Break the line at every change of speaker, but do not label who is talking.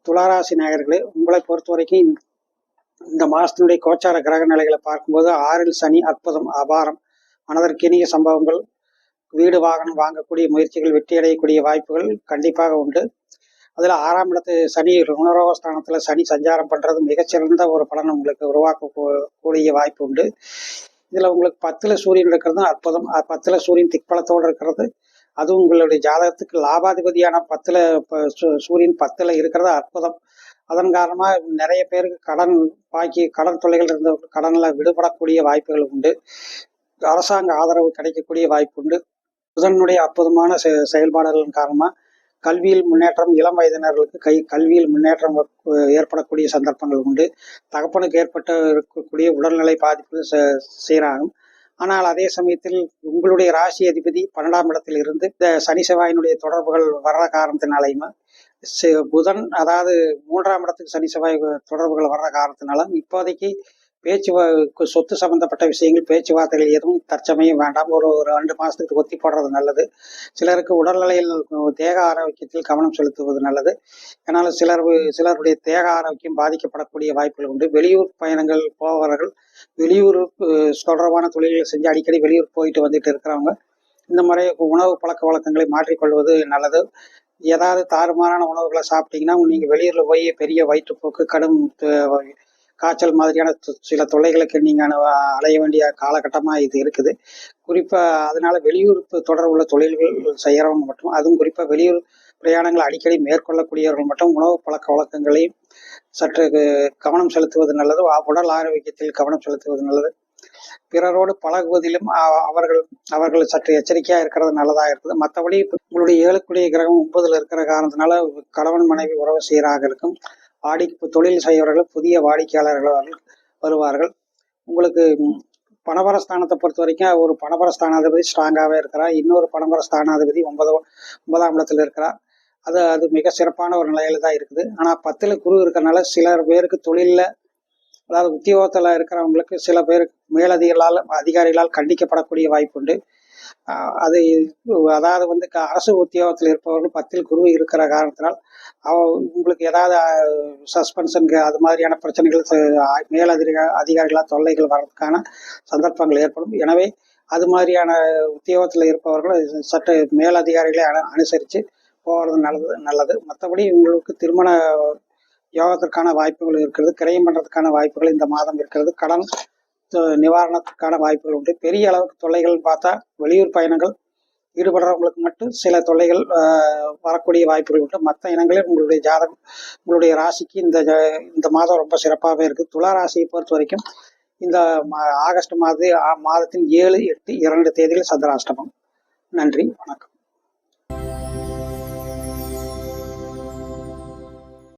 துளாராசி நேயர்களே, உங்களை பொறுத்த வரைக்கும் இந்த மாதத்தினுடைய கோச்சார கிரக நிலைகளை பார்க்கும்போது 6ல் சனி அற்புதம், அபாரம். மனதிற்கினிய சம்பவங்கள், வீடு வாகனம் வாங்கக்கூடிய முயற்சிகள் வெற்றியடையக்கூடிய வாய்ப்புகள் கண்டிப்பாக உண்டு. அதில் 6ஆம் இடத்து சனி ருணரோகஸ்தானத்தில் சனி சஞ்சாரம் பண்ணுறது மிகச்சிறந்த ஒரு பலனை உங்களுக்கு உருவாக்கக்கூடிய வாய்ப்பு உண்டு. இதில் உங்களுக்கு 10ல் சூரியன் இருக்கிறது அற்புதம். 10ல் சூரியன் திக்பலத்தோடு இருக்கிறது, அதுவும் உங்களுடைய ஜாதகத்துக்கு லாபாதிபதியான 10ல் சூரியன் 10ல் இருக்கிறது அற்புதம். அதன் காரணமாக நிறைய பேருக்கு கடன் தொல்லைகள் இருந்த கடனில் விடுபடக்கூடிய வாய்ப்புகள் உண்டு. அரசாங்க ஆதரவு கிடைக்கக்கூடிய வாய்ப்பு உண்டு. புதனுடைய அற்புதமான செயல்பாடுகளின் காரணமாக கல்வியில் முன்னேற்றம், இளம் வயதினர்களுக்கு கல்வியில் முன்னேற்றம் ஏற்படக்கூடிய சந்தர்ப்பங்கள் உண்டு. தகப்பனுக்கு இருக்கக்கூடிய உடல்நிலை பாதிப்பு சீராகும். ஆனால் அதே சமயத்தில் உங்களுடைய ராசி அதிபதி 12ஆம் இடத்தில் இருந்து இந்த சனி செவ்வாயினுடைய தொடர்புகள் வர்ற காரணத்தினாலையுமே புதன், அதாவது 3ஆம் இடத்துக்கு சனி செவ்வாய் தொடர்புகள் வர்ற காரணத்தினாலும் இப்போதைக்கு சொத்து சம்பந்தப்பட்ட விஷயங்கள் பேச்சுவார்த்தைகள் எதுவும் தற்சமயம் வேண்டாம். ஒரு 2 மாதத்துக்கு ஒத்தி போடுறது நல்லது. சிலருக்கு உடல்நிலையில் தேக ஆரோக்கியத்தில் கவனம் செலுத்துவது நல்லது. ஏன்னால் சிலருடைய தேக ஆரோக்கியம் பாதிக்கப்படக்கூடிய வாய்ப்புகள் உண்டு. வெளியூர் பயணங்கள் போபவர்கள், வெளியூர் தொடர்பான தொழில்களை செஞ்சு அடிக்கடி வெளியூர் போயிட்டு வந்துட்டு இருக்கிறவங்க இந்த முறை உணவு பழக்க வழக்கங்களை மாற்றிக்கொள்வது நல்லது. ஏதாவது தாறுமாறான உணவுகளை சாப்பிட்டீங்கன்னா நீங்கள் வெளியூரில் போய் பெரிய வயிற்றுப்போக்கு, கடும் காய்ச்சல் மாதிரியான சில தொல்லைகளுக்கு நீங்கள் அலைய வேண்டிய காலகட்டமாக இது இருக்குது. குறிப்பாக அதனால வெளியூர் தொடர்புள்ள தொழில்கள் செய்கிறவங்க மட்டும், அதுவும் குறிப்பாக வெளியூர் பிரயாணங்களை அடிக்கடி மேற்கொள்ளக்கூடியவர்கள் மட்டும் உணவு பழக்க வழக்கங்களையும் சற்று கவனம் செலுத்துவது நல்லது. உடல் ஆரோக்கியத்தில் கவனம் செலுத்துவது நல்லது. பிறரோடு பழகுவதிலும் அவர்கள் சற்று எச்சரிக்கையாக இருக்கிறது நல்லதாக இருக்குது. மற்றபடி உங்களுடைய 7க்குடைய கிரகம் 9ல் இருக்கிற காரணத்தினால கணவன் மனைவி உறவு சீராக இருக்கும். தொழில் செய்கிறவர்கள் புதிய வாடிக்கையாளர்கள் வருவார்கள். உங்களுக்கு பணபர ஸ்தானத்தை பொறுத்த வரைக்கும் ஒரு பணபர ஸ்தானாதிபதி ஸ்ட்ராங்காகவே இருக்கிறார். இன்னொரு பணபர ஸ்தானாதிபதி 9ஆம் இடத்தில் இருக்கிறார். அது மிக சிறப்பான ஒரு நிலையில தான் இருக்குது. ஆனால் 10ல் குரு இருக்கிறனால சிலர் பேருக்கு தொழிலில், அதாவது உத்தியோகத்தில் இருக்கிறவங்களுக்கு சில பேருக்கு அதிகாரிகளால் கண்டிக்கப்படக்கூடிய வாய்ப்பு உண்டு. அதாவது அரசு உத்தியோகத்தில் இருப்பவர்கள் 10ல் குரு இருக்கிற காரணத்தினால் உங்களுக்கு ஏதாவது சஸ்பென்ஷன் அது மாதிரியான பிரச்சனைகள் அதிகாரிகளால் தொல்லைகள் வர்றதுக்கான சந்தர்ப்பங்கள் ஏற்படும். எனவே அது மாதிரியான உத்தியோகத்தில் இருப்பவர்கள் சற்று மேலதிகாரிகளை அனுசரித்து போகிறது நல்லது. மற்றபடி உங்களுக்கு திருமண யோகத்திற்கான வாய்ப்புகள் இருக்கிறது. கிரயம் பண்ணுறதுக்கான வாய்ப்புகள் இந்த மாதம் இருக்கிறது. கடன் நிவாரணத்துக்கான வாய்ப்புகள் உண்டு. பெரிய அளவுக்கு தொல்லைகள் பார்த்தா வெளியூர் பயணங்கள் ஈடுபடுறவங்களுக்கு மட்டும் சில தொல்லைகள் வரக்கூடிய வாய்ப்புகள் உண்டு. மற்ற இனங்களில் உங்களுடைய ராசிக்கு இந்த மாதம் ரொம்ப சிறப்பாகவே இருக்குது. துலா ராசியை பொறுத்த வரைக்கும் இந்த ஆகஸ்ட் மாதத்தின் 7, 8, 2 தேதிகள் சந்திராஷ்டமம். நன்றி, வணக்கம்.